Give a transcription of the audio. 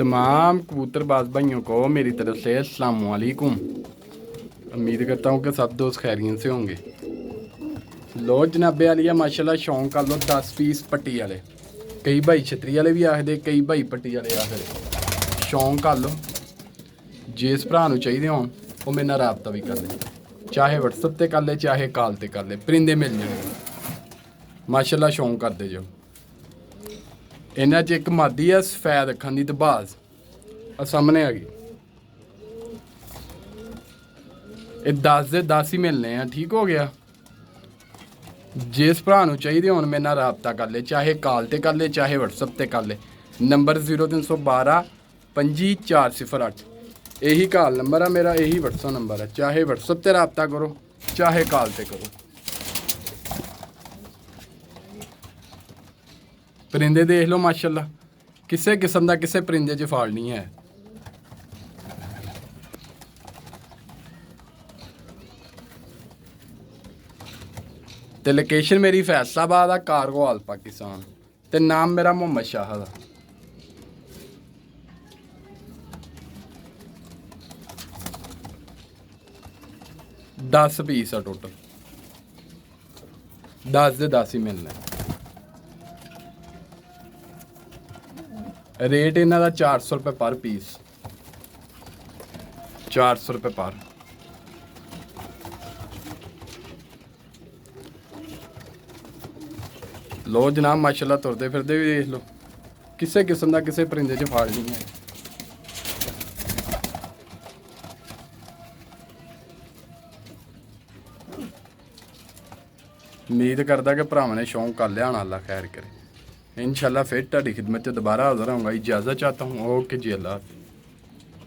तमाम कबूतरबाज भाइयों को मेरी तरफ से अस्सलाम वालेकुम। उम्मीद करता हूँ कि सब दोस्त खैरियत से होंगे। लो जनाबे वालिया माशाल्लाह शौक कर लो 10 पीस पट्टी वाले। कई भाई छतरी वाले भी आखते, कई भाई पट्टी वाले आखते। शौक कर लो, जिस भरा चाहिए हो वो मेरे नाल राबता भी कर ले, चाहे वट्सअप ते कर ले चाहे कॉल ते कर ले, परिंदे मिल जाएंगे। माशाल्लाह शौक करते जो। इन्हां च एक मादी है सफैद अखां दी दबाज आ सामने आ गई। ये 10 दे 10 ही मिलने हैं, ठीक हो गया। जिस भरा चाहिए हो मेरे नाल राबता कर ले, चाहे कॉल ते कर ले चाहे वट्सअप ते कर ले। नंबर 0312 25408 यही कॉल नंबर है मेरा, यही वट्सअप नंबर है। चाहे वट्सअप ते राबता करो चाहे कॉल ते करो। परिंदे देख लो माशाल्लाह, किसी किस्म का किसी परिंदे च फाल नहीं है। ते लोकेशन मेरी फैसलाबाद आ, कारगो हाल पाकिस्तान। ते नाम मेरा मोहम्मद शाह दा। दस पीस है टोटल, 10 दे 10 ही मिलने। रेट इन्हों का 400 रुपये पर पीस, 400 रुपये पर। लो जनाब माशाल्लाह तुरते फिरते भी देख लो, किसी किस्म का किसी परिंदे च फाड़ नहीं है। उम्मीद करदा कि भरावां ने शौक कर लिया होना। अल्लाह खैर करे। इंशाल्लाह फिर तुहाडी खिदमत च दोबारा हाज़र होऊंगा। इजाज़त चाहता हूँ। ओके जी, अल्लाह हाफ़िज़।